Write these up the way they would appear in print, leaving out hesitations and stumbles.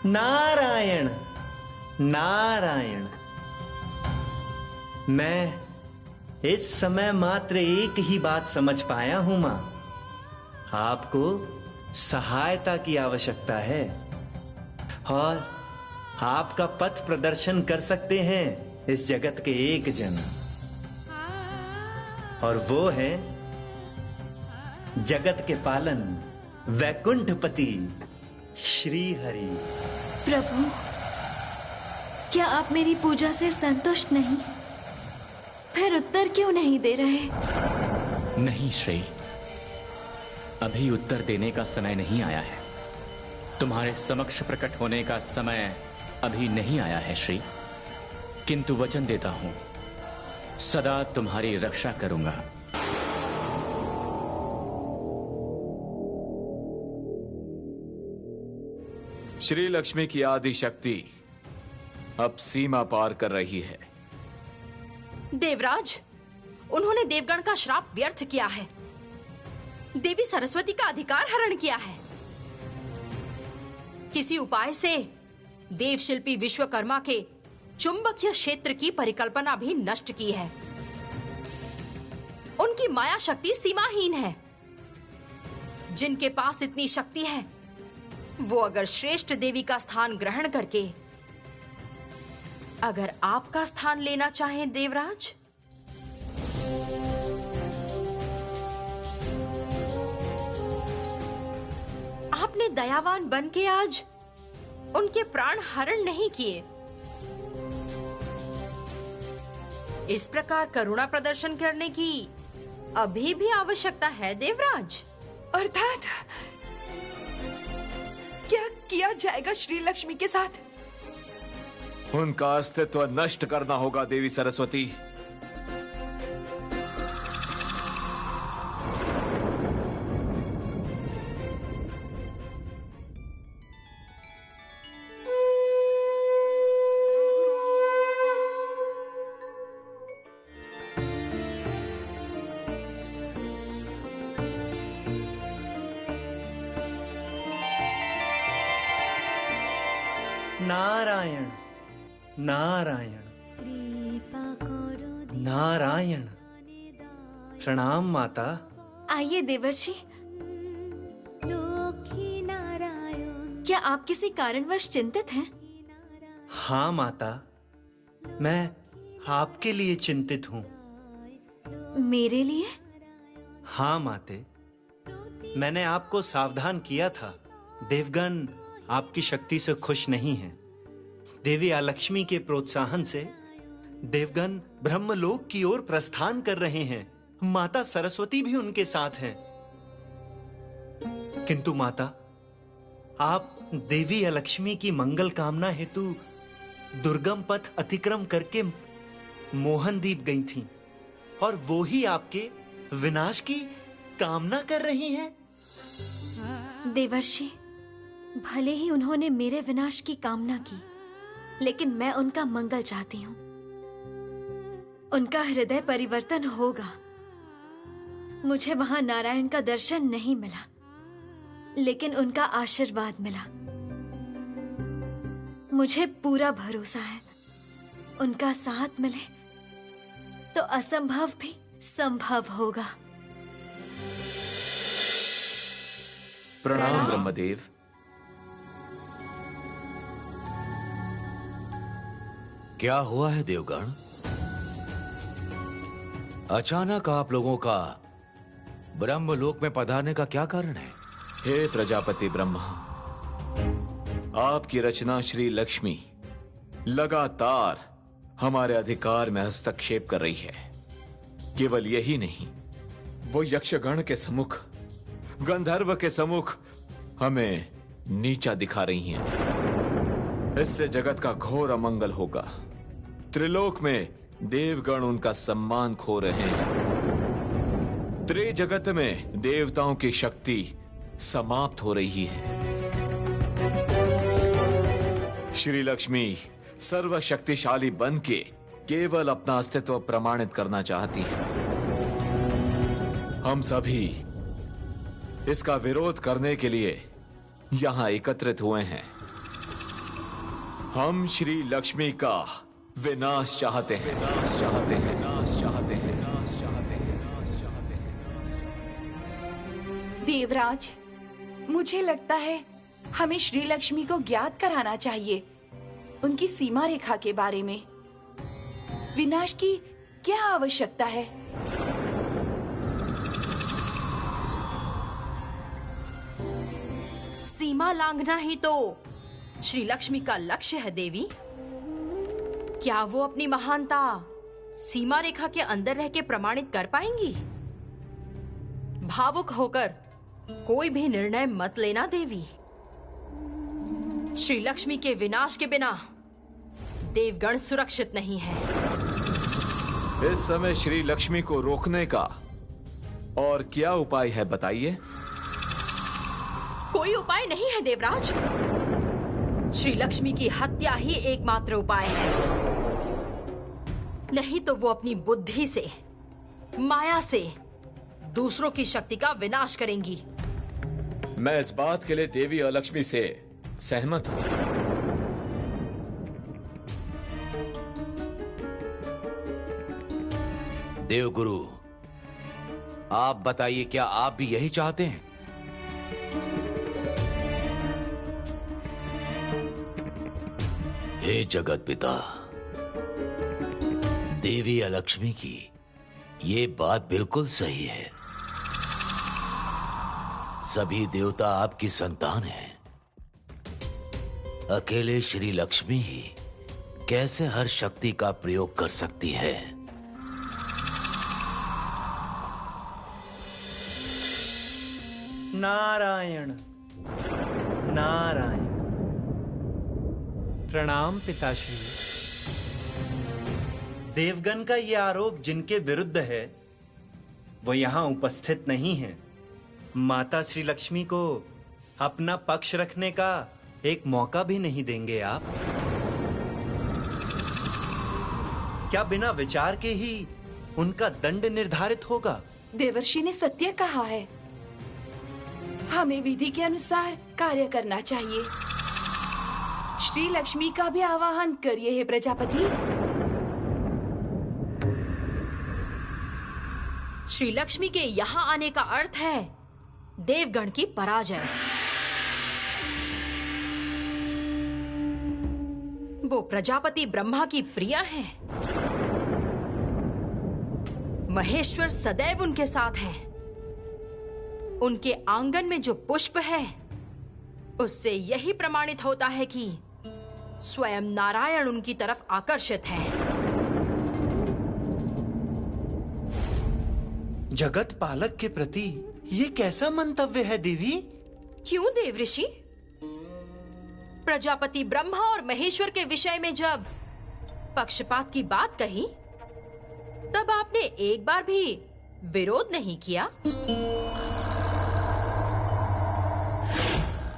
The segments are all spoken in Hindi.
नारायण नारायण। मैं इस समय मात्र एक ही बात समझ पाया हूं मां। आपको सहायता की आवश्यकता है और आपका पथ प्रदर्शन कर सकते हैं इस जगत के एक जन, और वो है जगत के पालन वैकुंठपति श्री हरि। प्रभु, क्या आप मेरी पूजा से संतुष्ट नहीं? फिर उत्तर क्यों नहीं दे रहे? नहीं श्री, अभी उत्तर देने का समय नहीं आया है। तुम्हारे समक्ष प्रकट होने का समय अभी नहीं आया है श्री, किंतु वचन देता हूं सदा तुम्हारी रक्षा करूंगा। श्री लक्ष्मी की आदि शक्ति अब सीमा पार कर रही है। देवराज, उन्होंने देवगण का श्राप व्यर्थ किया है, देवी सरस्वती का अधिकार हरण किया है। किसी उपाय से देवशिल्पी विश्वकर्मा के चुंबकीय क्षेत्र की परिकल्पना भी नष्ट की है। उनकी माया शक्ति सीमाहीन है। जिनके पास इतनी शक्ति है, वो अगर श्रेष्ठ देवी का स्थान ग्रहण करके अगर आपका स्थान लेना चाहें देवराज, आपने दयावान बन के आज उनके प्राण हरण नहीं किए। इस प्रकार करुणा प्रदर्शन करने की अभी भी आवश्यकता है देवराज। अर्थात क्या किया जाएगा श्री लक्ष्मी के साथ? उनका अस्तित्व नष्ट करना होगा देवी सरस्वती। नारायण नारायण नारायण। प्रणाम माता। आइए देवर्षि। क्या आप किसी कारणवश चिंतित हैं? हाँ माता, मैं आपके लिए चिंतित हूँ। मेरे लिए? हाँ माते, मैंने आपको सावधान किया था। देवगण आपकी शक्ति से खुश नहीं हैं। देवी अलक्ष्मी के प्रोत्साहन से देवगण ब्रह्मलोक की ओर प्रस्थान कर रहे हैं। माता सरस्वती भी उनके साथ हैं। किंतु माता, आप देवी अलक्ष्मी की मंगल कामना हेतु दुर्गम पथ अतिक्रम करके मोहनदीप गई थीं, और वो ही आपके विनाश की कामना कर रही हैं। देवर्षि, भले ही उन्होंने मेरे विनाश की कामना की, लेकिन मैं उनका मंगल चाहती हूँ। उनका हृदय परिवर्तन होगा। मुझे वहां नारायण का दर्शन नहीं मिला, लेकिन उनका आशीर्वाद मिला। मुझे पूरा भरोसा है, उनका साथ मिले तो असंभव भी संभव होगा। प्रणाम ब्रह्मदेव। क्या हुआ है देवगण? अचानक आप लोगों का ब्रह्मलोक में पधारने का क्या कारण है? हे प्रजापति ब्रह्मा, आपकी रचना श्री लक्ष्मी लगातार हमारे अधिकार में हस्तक्षेप कर रही है। केवल यही नहीं, वो यक्षगण के सम्मुख, गंधर्व के सम्मुख हमें नीचा दिखा रही हैं। इससे जगत का घोर अमंगल होगा। त्रिलोक में देवगण उनका सम्मान खो रहे हैं। त्रिजगत में देवताओं की शक्ति समाप्त हो रही है। श्री लक्ष्मी सर्वशक्तिशाली बन के केवल अपना अस्तित्व प्रमाणित करना चाहती है। हम सभी इसका विरोध करने के लिए यहां एकत्रित हुए हैं। हम श्री लक्ष्मी का विनाश चाहते हैं, विनाश चाहते हैं, विनाश चाहते हैं, विनाश चाहते हैं, विनाश चाहते हैं। देवराज, मुझे लगता है हमें श्री लक्ष्मी को ज्ञात कराना चाहिए उनकी सीमा रेखा के बारे में। विनाश की क्या आवश्यकता है? सीमा लांघना ही तो श्री लक्ष्मी का लक्ष्य है देवी। क्या वो अपनी महानता सीमा रेखा के अंदर रह के प्रमाणित कर पाएंगी? भावुक होकर कोई भी निर्णय मत लेना देवी। श्री लक्ष्मी के विनाश के बिना देवगण सुरक्षित नहीं है। इस समय श्री लक्ष्मी को रोकने का और क्या उपाय है बताइए? कोई उपाय नहीं है देवराज। श्री लक्ष्मी की हत्या ही एकमात्र उपाय है। नहीं तो वो अपनी बुद्धि से, माया से दूसरों की शक्ति का विनाश करेंगी। मैं इस बात के लिए देवी अलक्ष्मी से सहमत हूं। देवगुरु, आप बताइए, क्या आप भी यही चाहते हैं? हे जगत पिता, देवी अलक्ष्मी की ये बात बिल्कुल सही है। सभी देवता आपकी संतान हैं। अकेले श्री लक्ष्मी ही कैसे हर शक्ति का प्रयोग कर सकती है? नारायण नारायण। प्रणाम पिताश्री। देवगण का ये आरोप जिनके विरुद्ध है वो यहां उपस्थित नहीं है। माता श्री लक्ष्मी को अपना पक्ष रखने का एक मौका भी नहीं देंगे आप? क्या बिना विचार के ही उनका दंड निर्धारित होगा? देवर्षि ने सत्य कहा है। हमें विधि के अनुसार कार्य करना चाहिए। श्री लक्ष्मी का भी आवाहन करिए हे प्रजापति। श्री लक्ष्मी के यहाँ आने का अर्थ है देवगण की पराजय। वो प्रजापति ब्रह्मा की प्रिया है। महेश्वर सदैव उनके साथ हैं। उनके आंगन में जो पुष्प है उससे यही प्रमाणित होता है कि स्वयं नारायण उनकी तरफ आकर्षित हैं। जगत पालक के प्रति ये कैसा मंतव्य है देवी? क्यों देवऋषि? प्रजापति ब्रह्मा और महेश्वर के विषय में जब पक्षपात की बात कही तब आपने एक बार भी विरोध नहीं किया।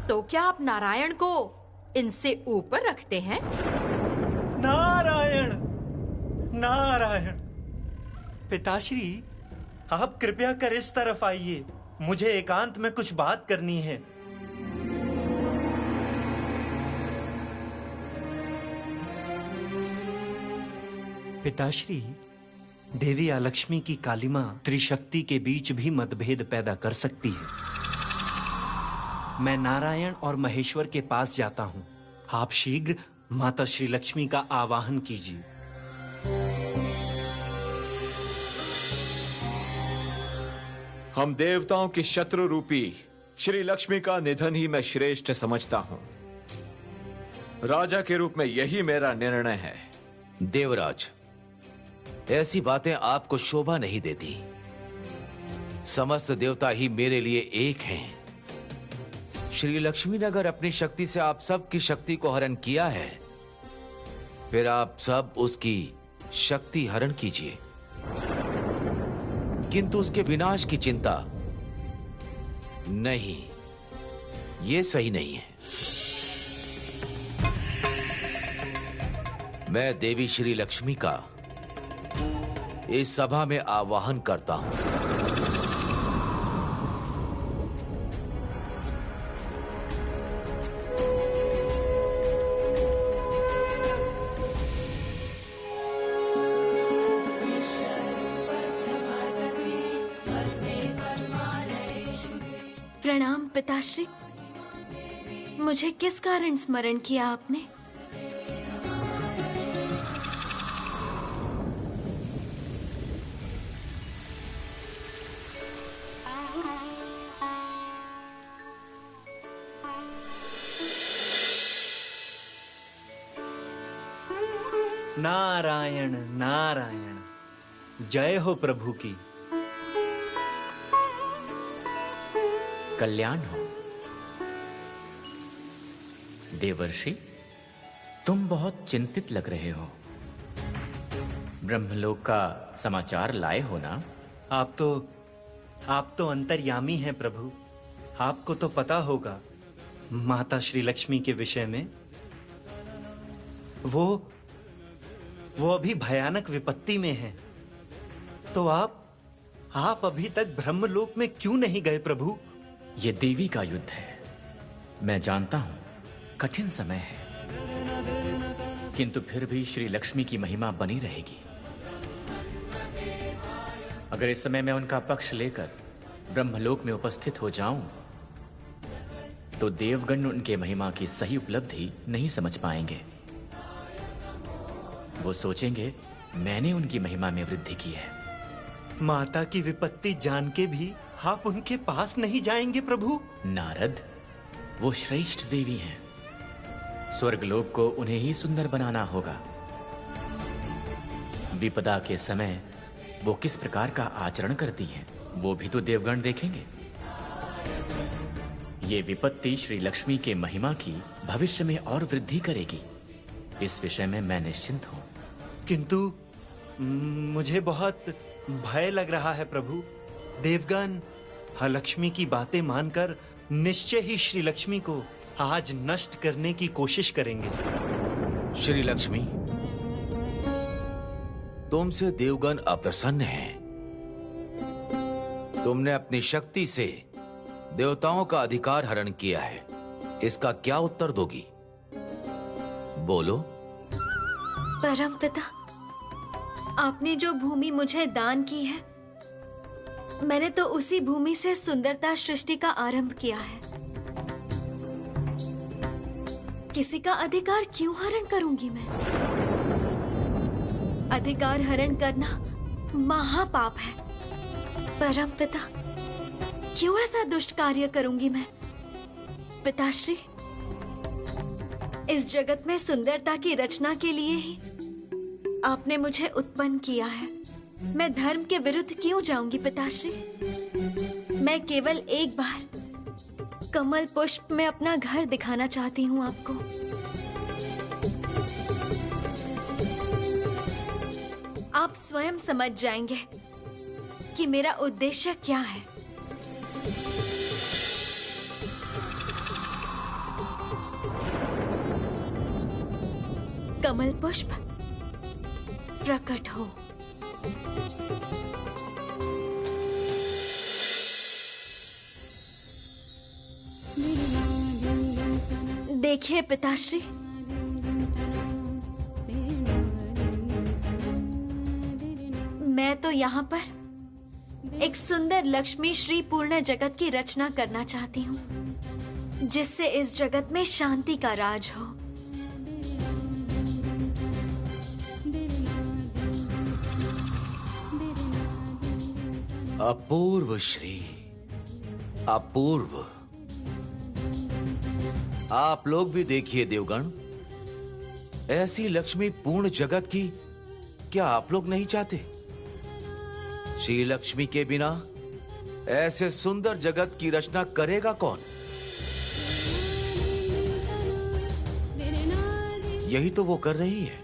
तो क्या आप नारायण को इनसे ऊपर रखते हैं? नारायण नारायण। पिताश्री, आप कृपया कर इस तरफ आइए। मुझे एकांत में कुछ बात करनी है। पिताश्री, देवी अलक्ष्मी की कालिमा त्रिशक्ति के बीच भी मतभेद पैदा कर सकती है। मैं नारायण और महेश्वर के पास जाता हूं। आप शीघ्र माता श्री लक्ष्मी का आवाहन कीजिए। हम देवताओं की शत्रु रूपी श्री लक्ष्मी का निधन ही मैं श्रेष्ठ समझता हूं। राजा के रूप में यही मेरा निर्णय है। देवराज, ऐसी बातें आपको शोभा नहीं देती। समस्त देवता ही मेरे लिए एक हैं। श्री लक्ष्मी ने अगर अपनी शक्ति से आप सब की शक्ति को हरण किया है, फिर आप सब उसकी शक्ति हरण कीजिए, किंतु उसके विनाश की चिंता नहीं। ये सही नहीं है। मैं देवी श्री लक्ष्मी का इस सभा में आवाहन करता हूं। पिताश्री, मुझे किस कारण स्मरण किया आपने? नारायण नारायण, जय हो प्रभु की। कल्याण हो। देवर्षि, तुम बहुत चिंतित लग रहे हो। ब्रह्मलोक का समाचार लाए हो ना? आप तो अंतर्यामी हैं प्रभु। आपको तो पता होगा माता श्री लक्ष्मी के विषय में। वो अभी भयानक विपत्ति में है। तो आप अभी तक ब्रह्मलोक में क्यों नहीं गए प्रभु? ये देवी का युद्ध है। मैं जानता हूं कठिन समय है, किंतु फिर भी श्री लक्ष्मी की महिमा बनी रहेगी। अगर इस समय मैं उनका पक्ष लेकर ब्रह्मलोक में उपस्थित हो जाऊं, तो देवगण उनके महिमा की सही उपलब्धि नहीं समझ पाएंगे। वो सोचेंगे मैंने उनकी महिमा में वृद्धि की है। माता की विपत्ति जान के भी आप उनके पास नहीं जाएंगे प्रभु? नारद, वो श्रेष्ठ देवी हैं। स्वर्गलोक को उन्हें ही सुंदर बनाना होगा। विपदा के समय वो किस प्रकार का आचरण करती हैं, वो भी तो देवगण देखेंगे। ये विपत्ति श्री लक्ष्मी के महिमा की भविष्य में और वृद्धि करेगी। इस विषय में मैं निश्चिंत हूं। किंतु मुझे बहुत भय लग रहा है प्रभु। देवगण लक्ष्मी की बातें मानकर निश्चय ही श्री लक्ष्मी को आज नष्ट करने की कोशिश करेंगे। श्री लक्ष्मी, तुमसे देवगण अप्रसन्न हैं। तुमने अपनी शक्ति से देवताओं का अधिकार हरण किया है। इसका क्या उत्तर दोगी? बोलो। परमपिता, आपने जो भूमि मुझे दान की है, मैंने तो उसी भूमि से सुंदरता सृष्टि का आरंभ किया है। किसी का अधिकार क्यों हरण करूंगी मैं? अधिकार हरण करना महापाप है। परमपिता, क्यों ऐसा दुष्ट कार्य करूंगी मैं? पिताश्री, इस जगत में सुंदरता की रचना के लिए ही आपने मुझे उत्पन्न किया है। मैं धर्म के विरुद्ध क्यों जाऊंगी पिताश्री? मैं केवल एक बार कमल पुष्प में अपना घर दिखाना चाहती हूँ आपको। आप स्वयं समझ जाएंगे कि मेरा उद्देश्य क्या है। कमल पुष्प प्रकट हो। देखिए पिताश्री, मैं तो यहाँ पर एक सुंदर लक्ष्मी श्री पूर्ण जगत की रचना करना चाहती हूँ, जिससे इस जगत में शांति का राज हो। अपूर्व श्री, अपूर्व। आप लोग भी देखिए देवगण, ऐसी लक्ष्मी पूर्ण जगत की क्या आप लोग नहीं चाहते? श्री लक्ष्मी के बिना ऐसे सुंदर जगत की रचना करेगा कौन? यही तो वो कर रही है।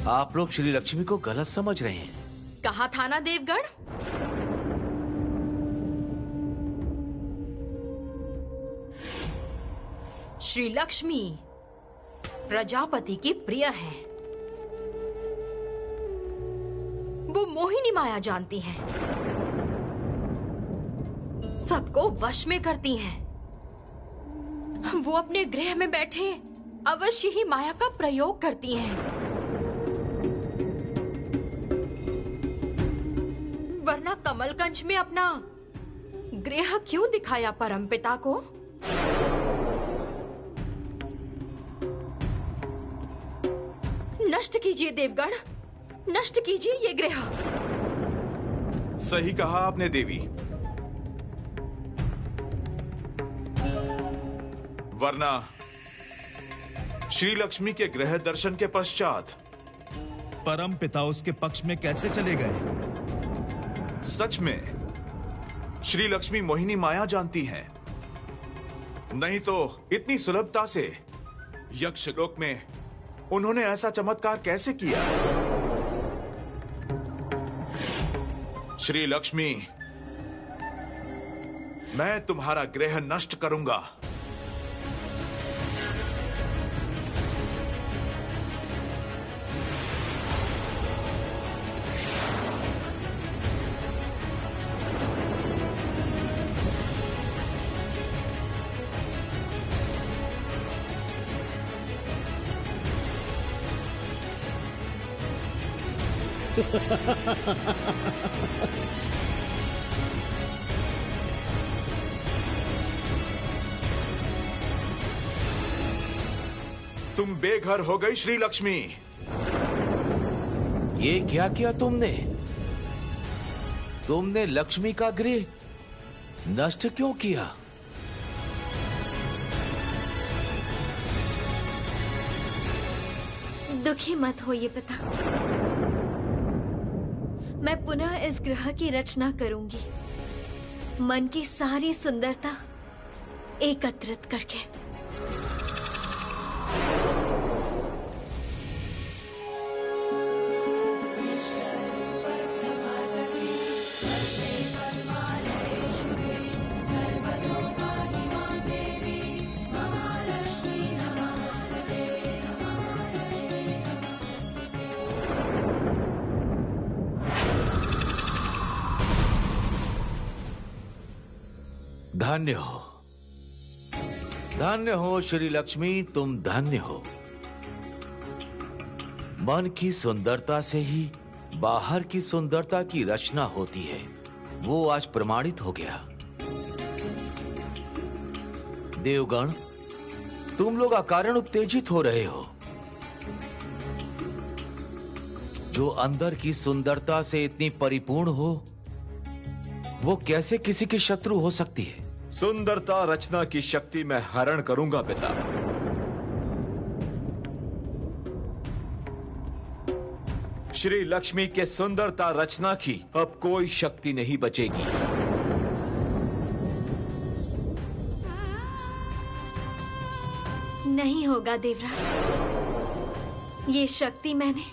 आप लोग श्री लक्ष्मी को गलत समझ रहे हैं। कहा था ना देवगण, श्री लक्ष्मी प्रजापति की प्रिय है। वो मोहिनी माया जानती हैं, सबको वश में करती हैं। वो अपने गृह में बैठे अवश्य ही माया का प्रयोग करती हैं, वरना कमलकंज में अपना गृह क्यों दिखाया परमपिता को? नष्ट कीजिए देवगण, नष्ट कीजिए ये गृह। सही कहा आपने देवी। वरना श्री लक्ष्मी के गृह दर्शन के पश्चात परम पिता उसके पक्ष में कैसे चले गए? सच में श्री लक्ष्मी मोहिनी माया जानती हैं, नहीं तो इतनी सुलभता से यक्षलोक में उन्होंने ऐसा चमत्कार कैसे किया? श्री लक्ष्मी, मैं तुम्हारा गृह नष्ट करूंगा। तुम बेघर हो गई श्री लक्ष्मी। ये क्या किया तुमने? तुमने लक्ष्मी का गृह नष्ट क्यों किया? दुखी मत होइए पिता, मैं पुनः इस ग्रह की रचना करूंगी, मन की सारी सुंदरता एकत्रित करके। धन्य हो, धन्य हो श्री लक्ष्मी, तुम धन्य हो। मन की सुंदरता से ही बाहर की सुंदरता की रचना होती है, वो आज प्रमाणित हो गया। देवगण, तुम लोग अकारण उत्तेजित हो रहे हो। जो अंदर की सुंदरता से इतनी परिपूर्ण हो, वो कैसे किसी की शत्रु हो सकती है? सुंदरता रचना की शक्ति मैं हरण करूंगा पिता। श्री लक्ष्मी के सुंदरता रचना की अब कोई शक्ति नहीं बचेगी। नहीं होगा देवराज, ये शक्ति मैंने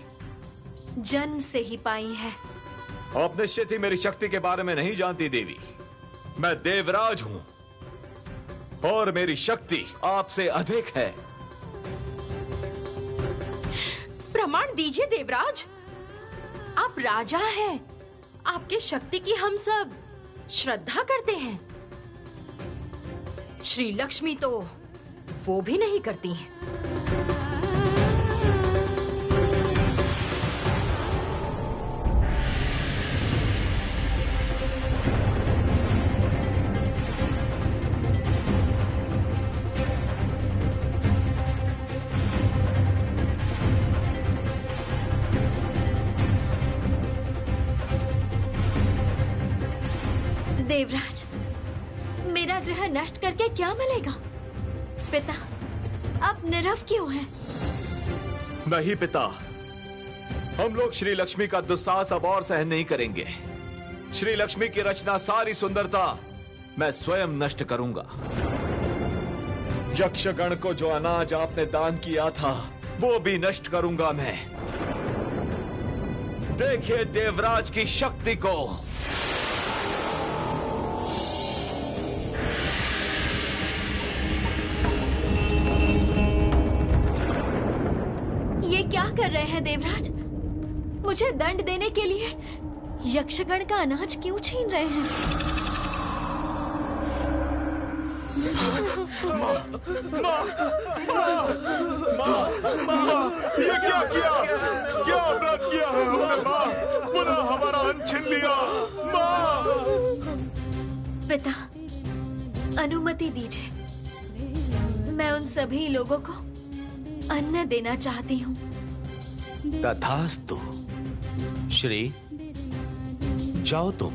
जन्म से ही पाई है। आप निश्चित ही मेरी शक्ति के बारे में नहीं जानती देवी। मैं देवराज हूं और मेरी शक्ति आपसे अधिक है। प्रमाण दीजिए देवराज, आप राजा हैं, आपके शक्ति की हम सब श्रद्धा करते हैं। श्री लक्ष्मी तो वो भी नहीं करती हैं। देवराज, मेरा ग्रह नष्ट करके क्या मिलेगा? पिता, आप नीरव क्यों हैं? नहीं पिता, हम लोग श्री लक्ष्मी का दुस्साहस अब और सहन नहीं करेंगे। श्री लक्ष्मी की रचना सारी सुंदरता मैं स्वयं नष्ट करूंगा। यक्षगण को जो अनाज आपने दान किया था वो भी नष्ट करूंगा मैं। देखिए देवराज की शक्ति को। ये क्या कर रहे हैं देवराज? मुझे दंड देने के लिए यक्षगण का अनाज क्यों छीन रहे हैं? ये क्या किया? क्या अपराध किया है हमने माँ? पुनः हमारा अन्न छीन लिया माँ। पिता, अनुमति दीजिए, मैं उन सभी लोगों को अन्न देना चाहती हूँ। तथास्तु। श्री, जाओ तुम।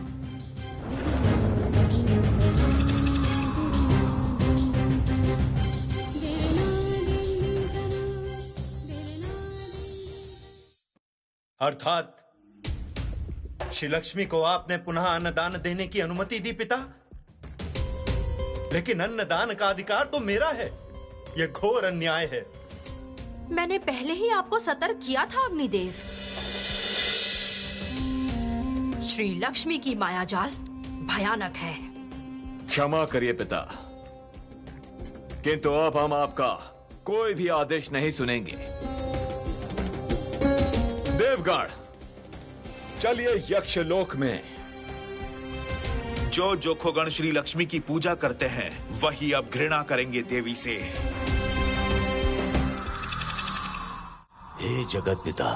अर्थात श्री लक्ष्मी को आपने पुनः अन्नदान देने की अनुमति दी पिता, लेकिन अन्नदान का अधिकार तो मेरा है। यह घोर अन्याय है। मैंने पहले ही आपको सतर्क किया था अग्निदेव। श्री लक्ष्मी की मायाजाल भयानक है। क्षमा करिए पिता, किंतु अब हम आपका कोई भी आदेश नहीं सुनेंगे। देवगण, चलिए यक्षलोक में। जो जोखोगण श्री लक्ष्मी की पूजा करते हैं वही अब घृणा करेंगे देवी से। हे जगत पिता,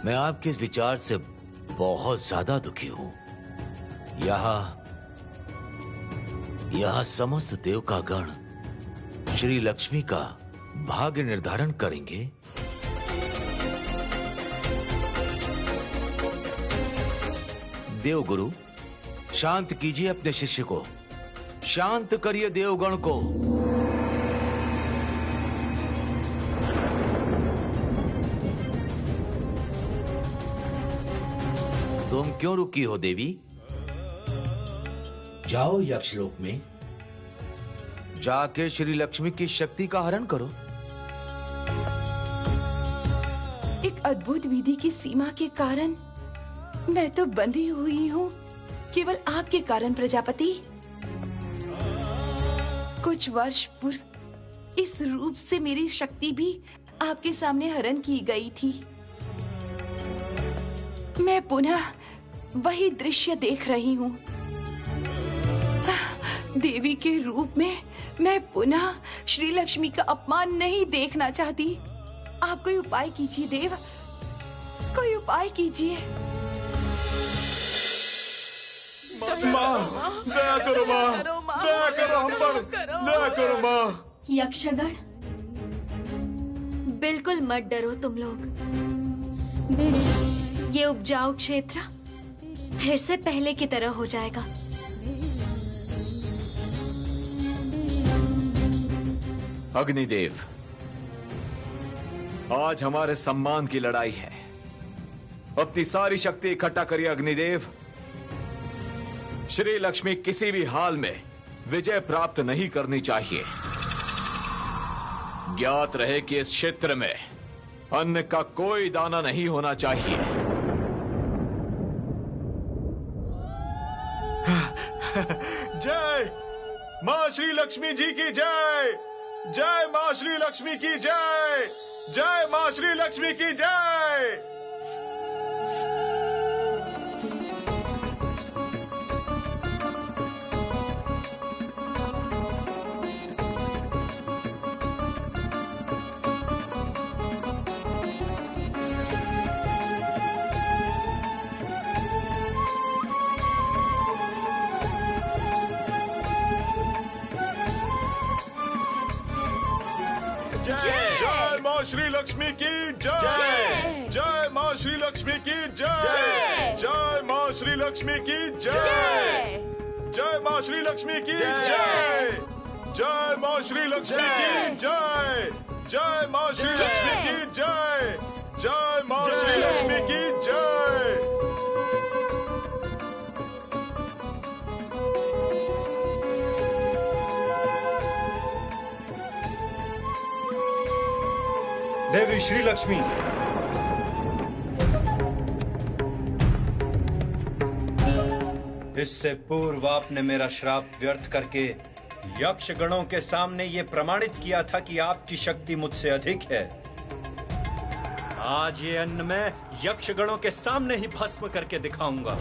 मैं आपके इस विचार से बहुत ज्यादा दुखी हूं। यहाँ समस्त देव का गण श्री लक्ष्मी का भाग्य निर्धारण करेंगे। देवगुरु, शांत कीजिए अपने शिष्य को, शांत करिए देवगण को। तुम क्यों रुकी हो देवी? जाओ यक्षलोक में, जाके श्री लक्ष्मी की शक्ति का हरण करो। एक अद्भुत विधि की सीमा के कारण मैं तो बंधी हुई हूँ, केवल आपके कारण प्रजापति। कुछ वर्ष पूर्व इस रूप से मेरी शक्ति भी आपके सामने हरण की गई थी। मैं पुनः वही दृश्य देख रही हूँ। देवी के रूप में मैं पुनः श्री लक्ष्मी का अपमान नहीं देखना चाहती। आप कोई उपाय कीजिए देव, कोई उपाय कीजिए। माँ, दया करो माँ, दया करो हम पर, दया करो माँ। यक्षगण, बिल्कुल मत डरो तुम लोग। ये उपजाऊ क्षेत्र फिर से पहले की तरह हो जाएगा। अग्निदेव, आज हमारे सम्मान की लड़ाई है। अपनी सारी शक्ति इकट्ठा करिए अग्निदेव। श्री लक्ष्मी किसी भी हाल में विजय प्राप्त नहीं करनी चाहिए। ज्ञात रहे कि इस क्षेत्र में अन्न का कोई दाना नहीं होना चाहिए। जय माँ श्री लक्ष्मी जी की जय। जय माँ श्री लक्ष्मी की जय। जय माँ श्री लक्ष्मी की जय। जय माँ श्री लक्ष्मी की जय। जय माँ श्री लक्ष्मी की जय। जय माँ श्री लक्ष्मी की जय। जय माँ श्री लक्ष्मी की जय। जय माँ श्री लक्ष्मी की जय। जय माँ श्री लक्ष्मी की जय। जय माँ श्री लक्ष्मी की जय। देवी श्री लक्ष्मी, इससे पूर्व आपने मेरा श्राप व्यर्थ करके यक्ष गणों के सामने ये प्रमाणित किया था कि आपकी शक्ति मुझसे अधिक है। आज ये अन्न मैं यक्ष गणों के सामने ही भस्म करके दिखाऊंगा।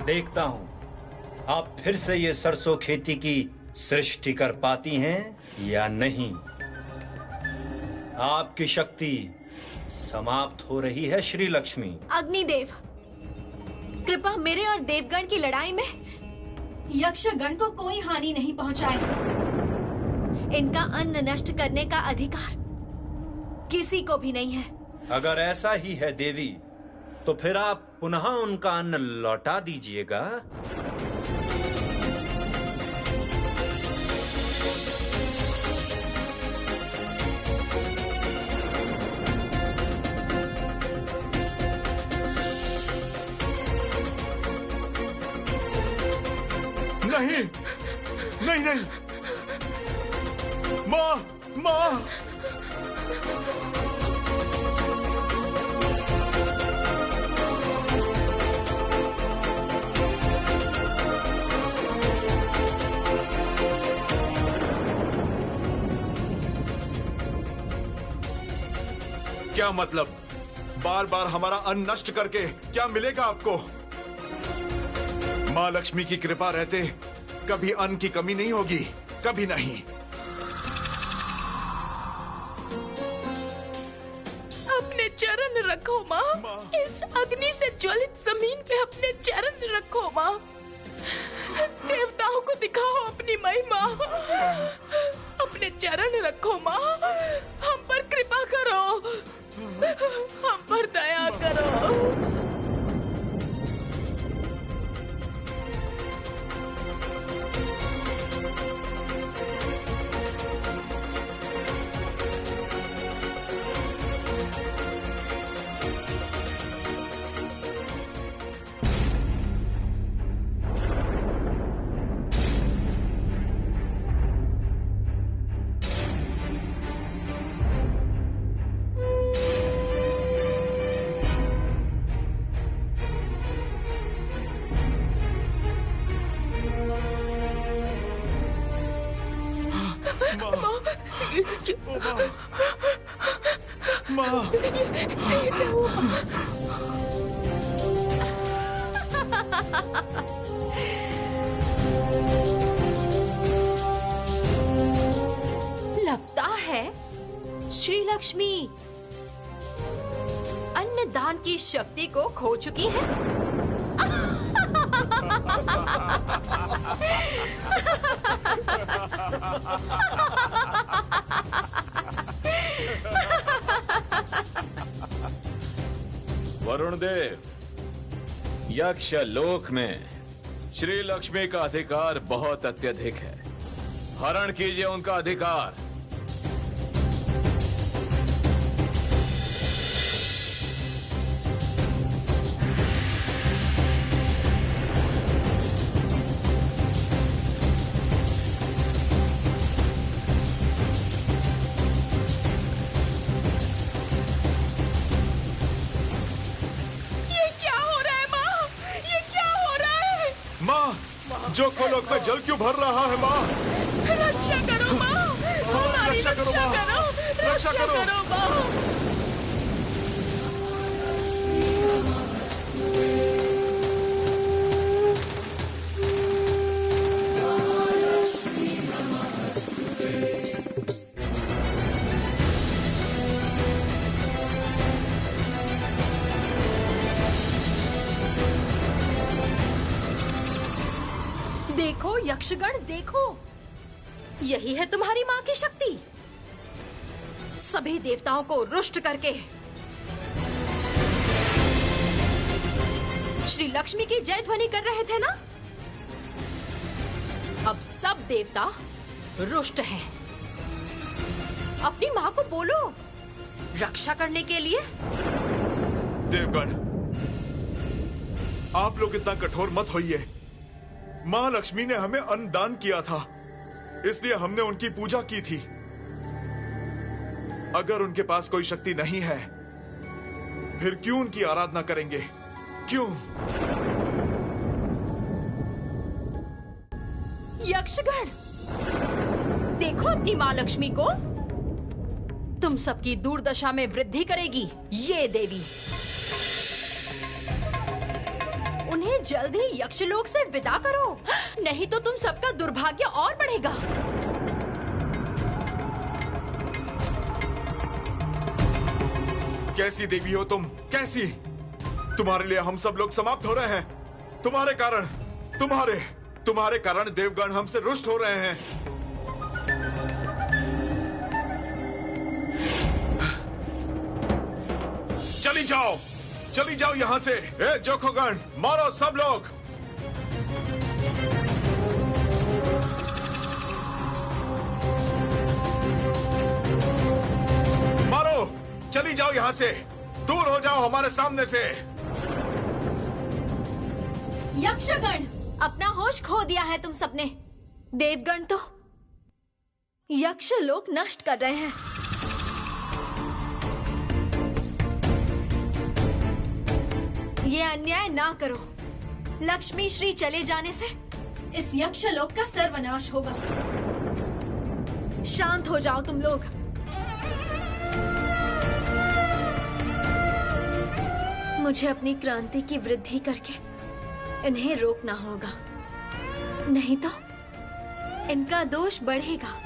देखता हूं आप फिर से ये सरसों खेती की सृष्टि कर पाती हैं या नहीं। आपकी शक्ति समाप्त हो रही है श्री लक्ष्मी। अग्निदेव, कृपा मेरे और देवगण की लड़ाई में यक्षगण को कोई हानि नहीं पहुंचाए। इनका अन्न नष्ट करने का अधिकार किसी को भी नहीं है। अगर ऐसा ही है देवी, तो फिर आप पुनः उनका अन्न लौटा दीजिएगा। नहीं नहीं नहीं, माँ माँ, क्या मतलब? बार बार हमारा अन्न नष्ट करके क्या मिलेगा आपको? माँ लक्ष्मी की कृपा रहते कभी अन्न की कमी नहीं होगी, कभी नहीं। अपने चरण रखो माँ। इस अग्नि से ज्वलित जमीन पे अपने चरण रखो माँ। देवताओं को दिखाओ अपनी महिमा। अपने चरण रखो माँ। हम पर कृपा करो, हम पर दया करो। लगता है श्री लक्ष्मी अन्नदान की शक्ति को खो चुकी है। वरुण देव, यक्ष लोक में श्री लक्ष्मी का अधिकार बहुत अत्यधिक है। हरण कीजिए उनका अधिकार। जो खोलोक में जल क्यों भर रहा है माँ? रक्षा करो माँ, हमारी रक्षा करो माँ, रक्षा करो माँ। देखो यक्षगण, देखो, यही है तुम्हारी माँ की शक्ति। सभी देवताओं को रुष्ट करके श्री लक्ष्मी की जय ध्वनि कर रहे थे ना? अब सब देवता रुष्ट हैं। अपनी माँ को बोलो रक्षा करने के लिए। देवगण, आप लोग इतना कठोर मत होइए। माँ लक्ष्मी ने हमें अन्न दान किया था, इसलिए हमने उनकी पूजा की थी। अगर उनके पास कोई शक्ति नहीं है, फिर क्यों उनकी आराधना करेंगे? क्यों? यक्षगण, देखो अपनी माँ लक्ष्मी को। तुम सबकी दुर्दशा में वृद्धि करेगी ये देवी। उन्हें जल्द ही यक्षलोक से विदा करो, नहीं तो तुम सबका दुर्भाग्य और बढ़ेगा। कैसी देवी हो तुम? कैसी? तुम्हारे लिए हम सब लोग समाप्त हो रहे हैं। तुम्हारे कारण देवगण हमसे रुष्ट हो रहे हैं। चली जाओ यहां से। ए जोखोगण, मारो सब लोग। मारो, चली जाओ यहां से, दूर हो जाओ हमारे सामने से। यक्षगण, अपना होश खो दिया है तुम सबने। देवगण तो यक्ष लोक नष्ट कर रहे हैं। ये अन्याय ना करो। लक्ष्मी श्री चले जाने से इस यक्षलोक का सर्वनाश होगा। शांत हो जाओ तुम लोग। मुझे अपनी क्रांति की वृद्धि करके इन्हें रोकना होगा, नहीं तो इनका दोष बढ़ेगा।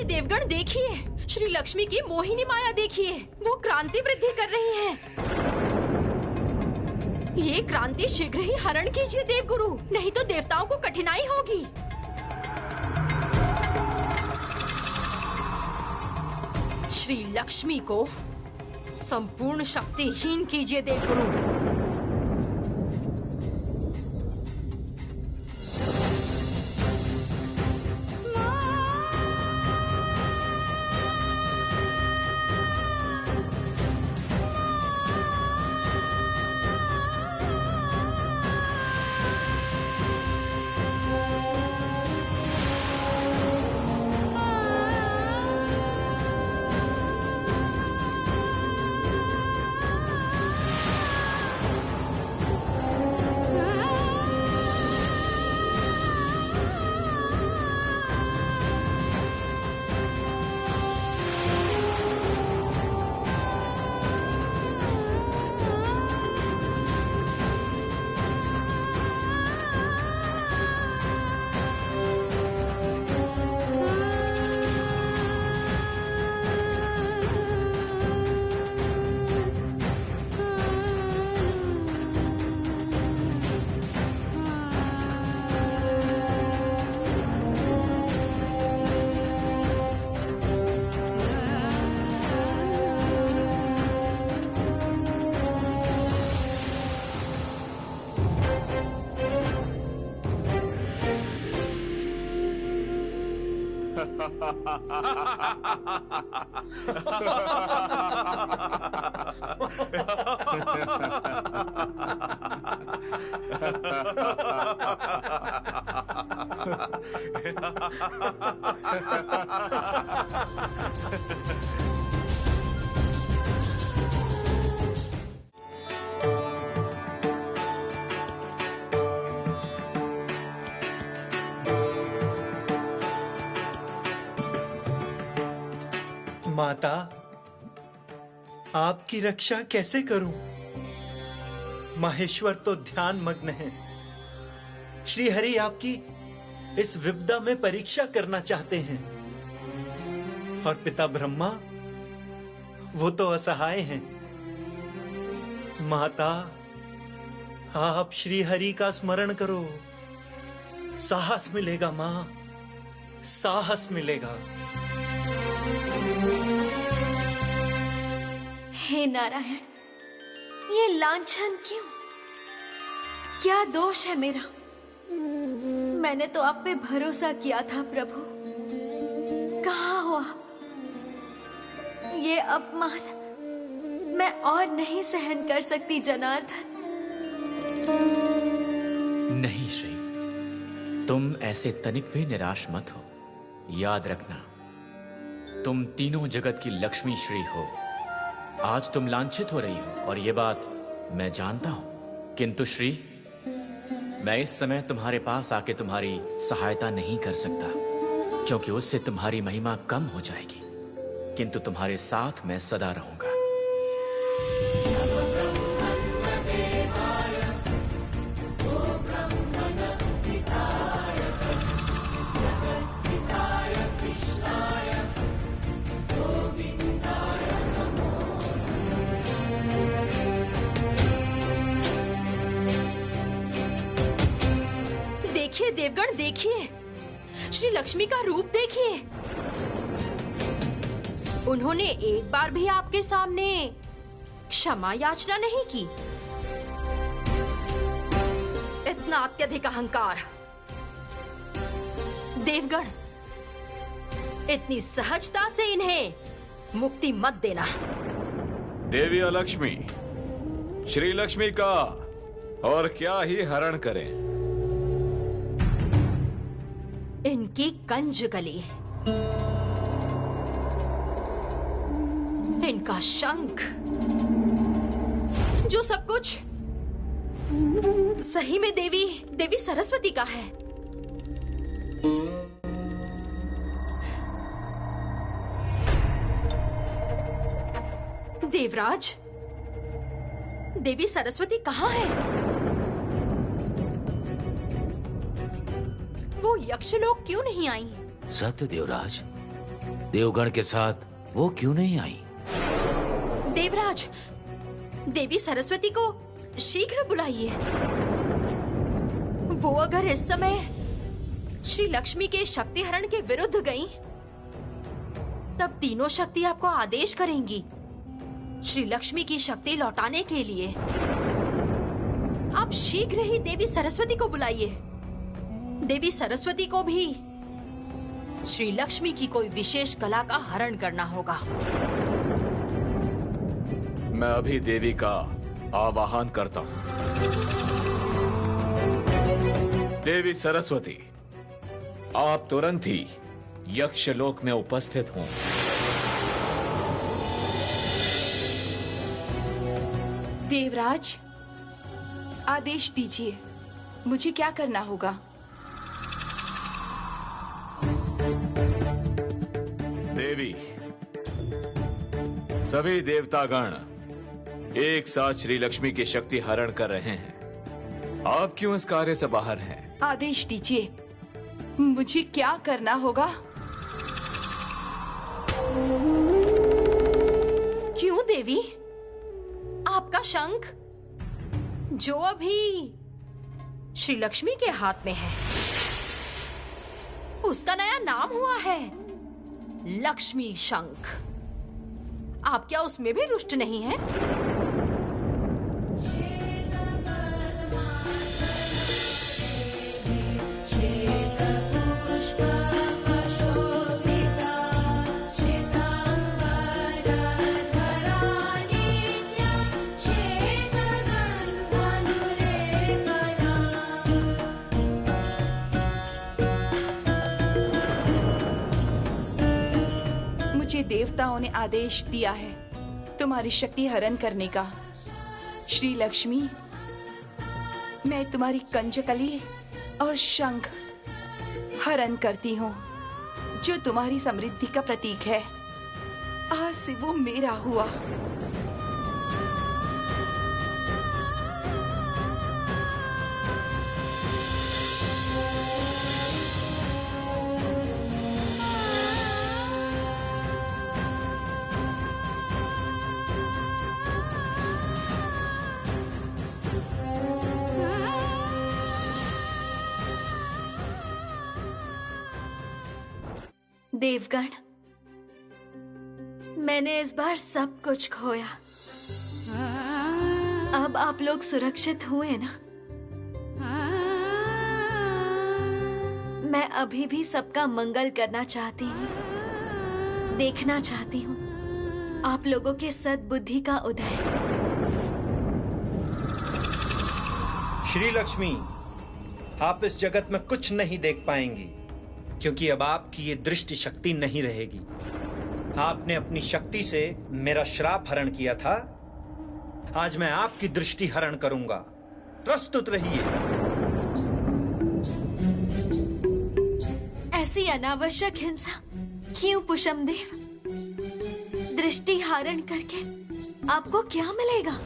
देवगण देखिए, श्री लक्ष्मी की मोहिनी माया देखिए, वो क्रांति वृद्धि कर रही है। ये क्रांति शीघ्र ही हरण कीजिए देवगुरु, नहीं तो देवताओं को कठिनाई होगी। श्री लक्ष्मी को संपूर्ण शक्तिहीन कीजिए देवगुरु। माता, आपकी रक्षा कैसे करूं? माहेश्वर तो ध्यान मग्न है। श्री हरि आपकी इस विपदा में परीक्षा करना चाहते हैं, और पिता ब्रह्मा वो तो असहाय हैं। माता, आप श्री हरि का स्मरण करो, साहस मिलेगा मां, साहस मिलेगा। हे नारायण, ये लांछन क्यों? क्या दोष है मेरा? मैंने तो आप पे भरोसा किया था प्रभु। कहाँ हो आप? ये अपमान मैं और नहीं सहन कर सकती जनार्दन। नहीं श्री, तुम ऐसे तनिक भी निराश मत हो। याद रखना, तुम तीनों जगत की लक्ष्मी श्री हो। आज तुम लांछित हो रही हो और ये बात मैं जानता हूं, किंतु श्री मैं इस समय तुम्हारे पास आके तुम्हारी सहायता नहीं कर सकता, क्योंकि उससे तुम्हारी महिमा कम हो जाएगी, किंतु तुम्हारे साथ मैं सदा रहूंगा। देखिए देवगण, देखिए श्री लक्ष्मी का रूप देखिए। उन्होंने एक बार भी आपके सामने क्षमा याचना नहीं की। इतना अत्यधिक अहंकार। देवगण, इतनी सहजता से इन्हें मुक्ति मत देना। देवी अलक्ष्मी श्री लक्ष्मी का और क्या ही हरण करें। इनकी कंज गली, इनका शंख, जो सब कुछ सही में देवी सरस्वती का है। देवराज, देवी सरस्वती कहाँ है? वो यक्षलोक क्यों नहीं आई? सत्य देवराज, देवगण के साथ वो क्यों नहीं आई? देवराज, देवी सरस्वती को शीघ्र बुलाइए। वो अगर इस समय श्री लक्ष्मी के शक्तिहरण के विरुद्ध गई, तब तीनों शक्ति आपको आदेश करेंगी श्री लक्ष्मी की शक्ति लौटाने के लिए। आप शीघ्र ही देवी सरस्वती को बुलाइए। देवी सरस्वती को भी श्री लक्ष्मी की कोई विशेष कला का हरण करना होगा। मैं अभी देवी का आवाहन करता हूं। देवी सरस्वती, आप तुरंत ही यक्षलोक में उपस्थित हों। देवराज, आदेश दीजिए, मुझे क्या करना होगा? देवी, सभी देवतागण एक साथ श्री लक्ष्मी की शक्ति हरण कर रहे हैं। आप क्यों इस कार्य से बाहर हैं? आदेश दीजिए, मुझे क्या करना होगा? क्यों देवी? आपका शंख जो अभी श्री लक्ष्मी के हाथ में है, उसका नया नाम हुआ है लक्ष्मी शंख। आप क्या उसमें भी रुष्ट नहीं हैं? देवताओं ने आदेश दिया है तुम्हारी शक्ति हरण करने का। श्री लक्ष्मी, मैं तुम्हारी कंजकली और शंख हरण करती हूँ, जो तुम्हारी समृद्धि का प्रतीक है। आज से वो मेरा हुआ। देवगण, मैंने इस बार सब कुछ खोया। अब आप लोग सुरक्षित हुए ना? मैं अभी भी सबका मंगल करना चाहती हूँ, देखना चाहती हूँ आप लोगों के सद्बुद्धि का उदय। श्री लक्ष्मी, आप इस जगत में कुछ नहीं देख पाएंगी, क्योंकि अब आपकी ये दृष्टि शक्ति नहीं रहेगी। आपने अपनी शक्ति से मेरा श्राप हरण किया था। आज मैं आपकी दृष्टि हरण करूंगा। प्रस्तुत रहिए। ऐसी अनावश्यक हिंसा क्यों पुषम देव? दृष्टि हरण करके आपको क्या मिलेगा?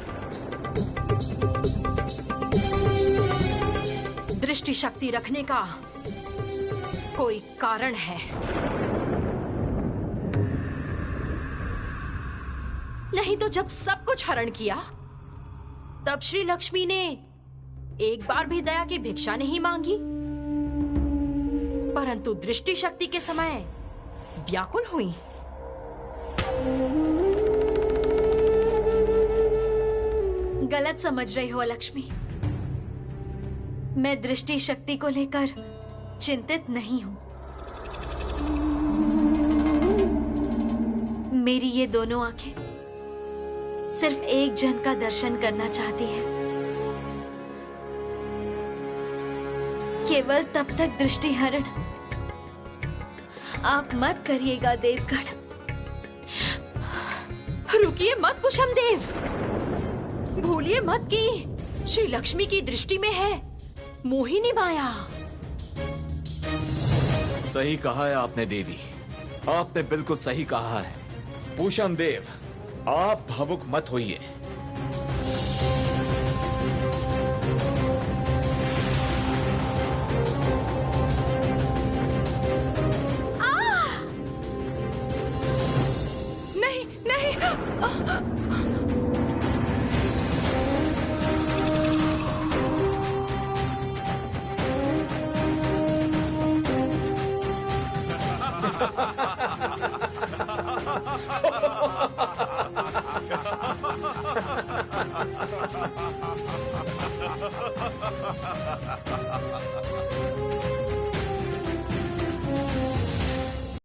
दृष्टि शक्ति रखने का कोई कारण है। नहीं तो जब सब कुछ हरण किया तब श्री लक्ष्मी ने एक बार भी दया की भिक्षा नहीं मांगी, परंतु दृष्टि शक्ति के समय व्याकुल हुई। गलत समझ रही हो लक्ष्मी। मैं दृष्टि शक्ति को लेकर चिंतित नहीं हूं। मेरी ये दोनों आंखें सिर्फ एक जन का दर्शन करना चाहती है। केवल तब तक दृष्टि हरण आप मत करिएगा देवगण। रुकिए मत पुषम देव, भूलिए मत कि श्री लक्ष्मी की दृष्टि में है मोहिनी माया। सही कहा है आपने देवी, आपने बिल्कुल सही कहा है। पूषम देव, आप भावुक मत होइए। नहीं नहीं,